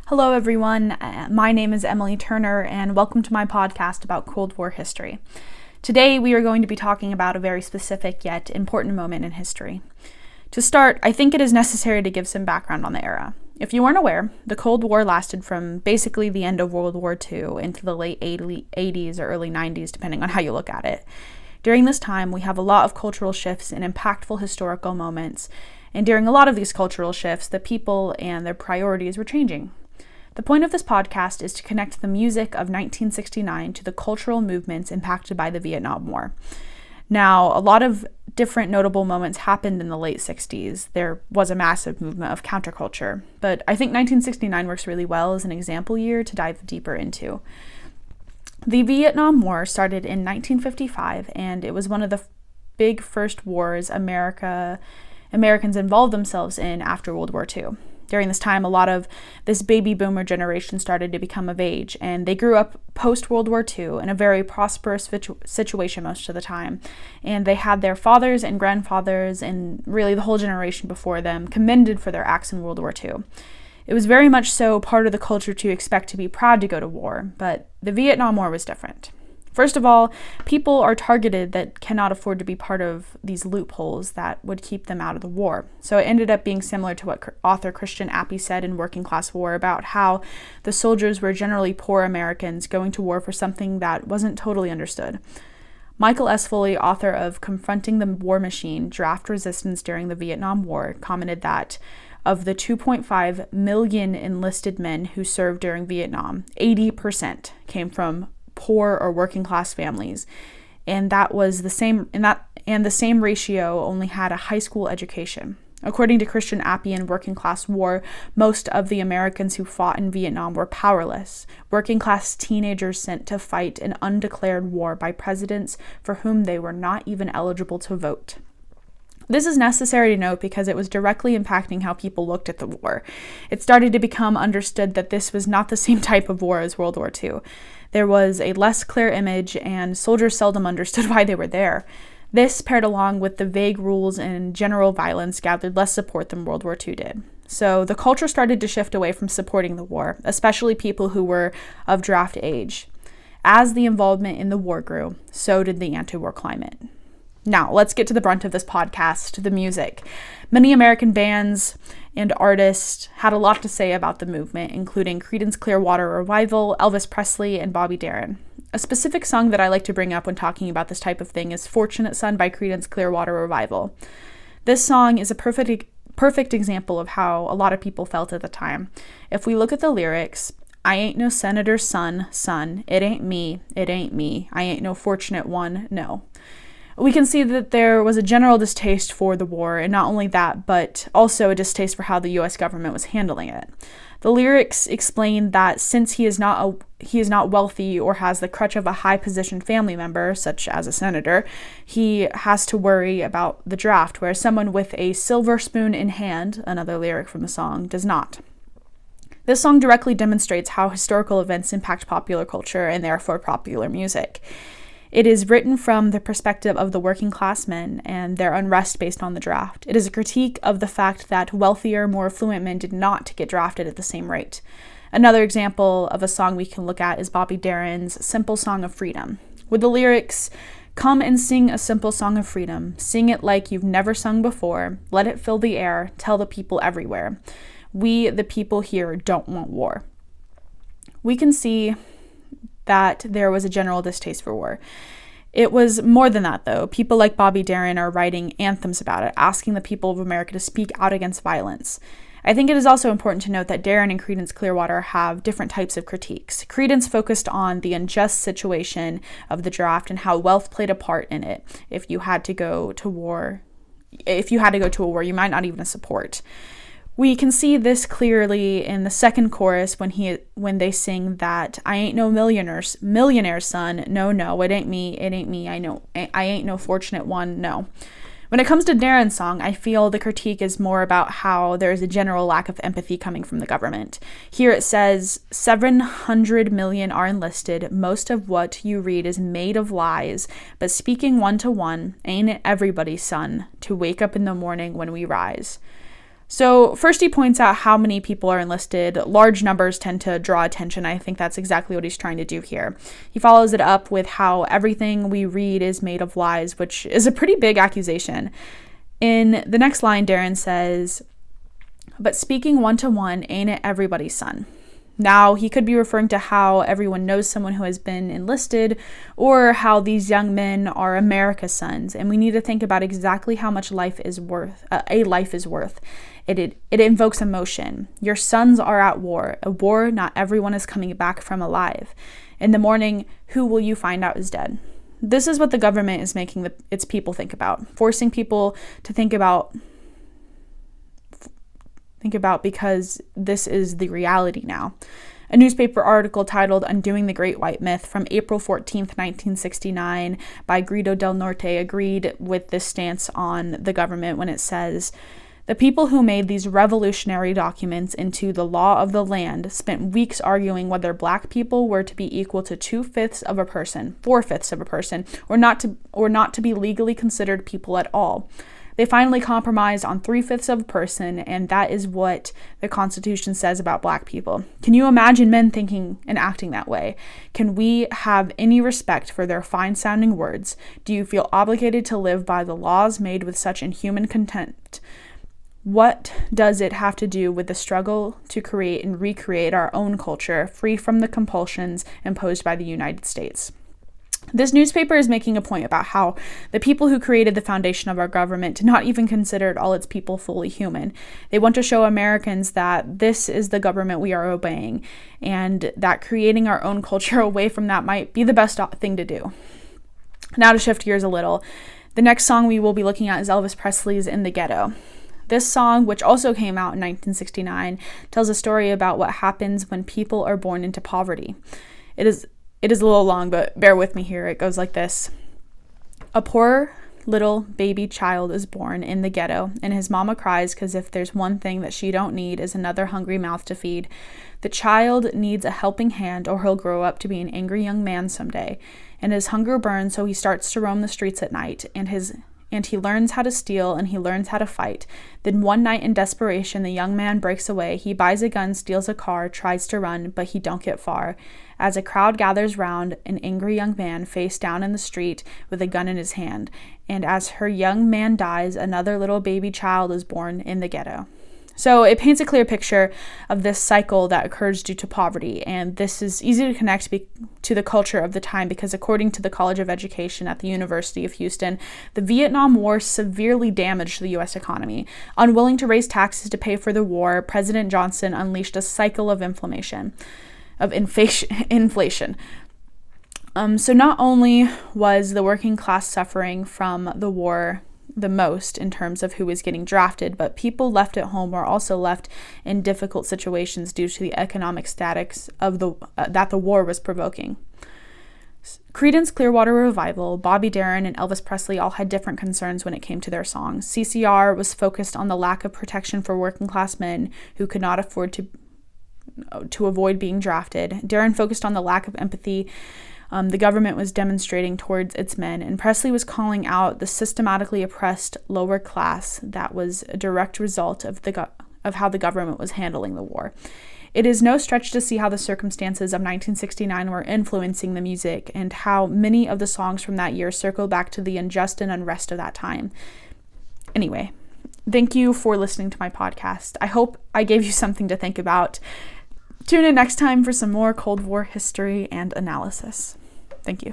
Hello, everyone. My name is Emily Turner, and welcome to my podcast about Cold War history. Today, we are going to be talking about a very specific yet important moment in history. To start, I think it is necessary to give some background on the era. If you weren't aware, the Cold War lasted from basically the end of World War II into the late 80s or early 90s, depending on how you look at it. During this time, we have a lot of cultural shifts and impactful historical moments, and during a lot of these cultural shifts, the people and their priorities were changing. The point of this podcast is to connect the music of 1969 to the cultural movements impacted by the Vietnam War. Now, a lot of different notable moments happened in the late 60s. There was a massive movement of counterculture, but I think 1969 works really well as an example year to dive deeper into. The Vietnam War started in 1955, and it was one of the big first wars Americans involved themselves in after World War II. During this time, a lot of this baby boomer generation started to become of age, and they grew up post-World War II in a very prosperous situation most of the time. And they had their fathers and grandfathers, and really the whole generation before them, commended for their acts in World War II. It was very much so part of the culture to expect to be proud to go to war, but the Vietnam War was different. First of all, people are targeted that cannot afford to be part of these loopholes that would keep them out of the war. So it ended up being similar to what author Christian Appy said in Working Class War about how the soldiers were generally poor Americans going to war for something that wasn't totally understood. Michael S. Foley, author of Confronting the War Machine, Draft Resistance During the Vietnam War, commented that of the 2.5 million enlisted men who served during Vietnam, 80% came from poor or working class families, and the same ratio only had a high school education. According to Christian Appy in Working Class War, most of the Americans who fought in Vietnam were powerless, working class teenagers sent to fight an undeclared war by presidents for whom they were not even eligible to vote. This is necessary to note because it was directly impacting how people looked at the war. It started to become understood that this was not the same type of war as World War II. There was a less clear image, and soldiers seldom understood why they were there. This, paired along with the vague rules and general violence, gathered less support than World War II did. So the culture started to shift away from supporting the war, especially people who were of draft age. As the involvement in the war grew, so did the anti-war climate. Now, let's get to the brunt of this podcast, the music. Many American bands and artists had a lot to say about the movement, including Creedence Clearwater Revival, Elvis Presley, and Bobby Darin. A specific song that I like to bring up when talking about this type of thing is Fortunate Son by Creedence Clearwater Revival. This song is a perfect example of how a lot of people felt at the time. If we look at the lyrics, I ain't no senator's son, it ain't me, I ain't no fortunate one, no. We can see that there was a general distaste for the war, and not only that, but also a distaste for how the U.S. government was handling it. The lyrics explain that since he is not wealthy or has the crutch of a high-positioned family member, such as a senator, he has to worry about the draft, whereas someone with a silver spoon in hand, another lyric from the song, does not. This song directly demonstrates how historical events impact popular culture and therefore popular music. It is written from the perspective of the working class men and their unrest based on the draft. It is a critique of the fact that wealthier, more affluent men did not get drafted at the same rate. Another example of a song we can look at is Bobby Darin's Simple Song of Freedom, with the lyrics, "Come and sing a simple song of freedom. Sing it like you've never sung before. Let it fill the air. Tell the people everywhere. We, the people here, don't want war." We can see that there was a general distaste for war. It was more than that, though. People like Bobby Darin are writing anthems about it, asking the people of America to speak out against violence. I think it is also important to note that Darin and Creedence Clearwater have different types of critiques. Creedence focused on the unjust situation of the draft and how wealth played a part in it. If you had to go to a war, you might not even support. We can see this clearly in the second chorus when they sing that I ain't no millionaire's son, no, it ain't me, I ain't no fortunate one, no. When it comes to Darin's song, I feel the critique is more about how there is a general lack of empathy coming from the government. Here it says, 700 million are enlisted, most of what you read is made of lies, but speaking one to one, ain't it everybody's son, to wake up in the morning when we rise. So first he points out how many people are enlisted. Large numbers tend to draw attention. I think that's exactly what he's trying to do here. He follows it up with how everything we read is made of lies, which is a pretty big accusation. In the next line, Darren says, "But speaking one-to-one, ain't it everybody's son?" Now, he could be referring to how everyone knows someone who has been enlisted, or how these young men are America's sons, and we need to think about exactly how much life is worth. A life is worth. It invokes emotion. Your sons are at war, a war not everyone is coming back from alive. In the morning, who will you find out is dead? This is what the government is making its people think about, forcing people to think about because this is the reality now. A newspaper article titled "Undoing the Great White Myth" from April 14th, 1969 by Guido del Norte agreed with this stance on the government when it says, "The people who made these revolutionary documents into the law of the land spent weeks arguing whether black people were to be equal to 2/5 of a person, 4/5 of a person, or not to be legally considered people at all. They finally compromised on 3/5 of a person, and that is what the Constitution says about black people. Can you imagine men thinking and acting that way? Can we have any respect for their fine-sounding words? Do you feel obligated to live by the laws made with such inhuman contempt? What does it have to do with the struggle to create and recreate our own culture, free from the compulsions imposed by the United States?" This newspaper is making a point about how the people who created the foundation of our government did not even consider all its people fully human. They want to show Americans that this is the government we are obeying, and that creating our own culture away from that might be the best thing to do. Now to shift gears a little, the next song we will be looking at is Elvis Presley's "In the Ghetto." This song, which also came out in 1969, tells a story about what happens when people are born into poverty. It is a little long, but bear with me here. It goes like this. "A poor little baby child is born in the ghetto, and his mama cries because if there's one thing that she don't need is another hungry mouth to feed. The child needs a helping hand or he'll grow up to be an angry young man someday. And his hunger burns, so he starts to roam the streets at night, and he learns how to steal and he learns how to fight. Then one night in desperation, the young man breaks away. He buys a gun, steals a car, tries to run, but he don't get far. As a crowd gathers round, an angry young man face down in the street with a gun in his hand. And as her young man dies, another little baby child is born in the ghetto." So it paints a clear picture of this cycle that occurs due to poverty, and this is easy to connect to the culture of the time because according to the College of Education at the University of Houston, the Vietnam War severely damaged the U.S. economy. Unwilling to raise taxes to pay for the war, President Johnson unleashed a cycle of inflation. So not only was the working class suffering from the war the most in terms of who was getting drafted, but people left at home were also left in difficult situations due to the economic statics of that the war was provoking. Creedence Clearwater Revival, Bobby Darin, and Elvis Presley all had different concerns when it came to their songs. CCR was focused on the lack of protection for working class men who could not afford to avoid being drafted. Darin focused on the lack of empathy the government was demonstrating towards its men, and Presley was calling out the systematically oppressed lower class that was a direct result of how the government was handling the war. It is no stretch to see how the circumstances of 1969 were influencing the music and how many of the songs from that year circle back to the unjust and unrest of that time. Anyway, thank you for listening to my podcast. I hope I gave you something to think about. Tune in next time for some more Cold War history and analysis. Thank you.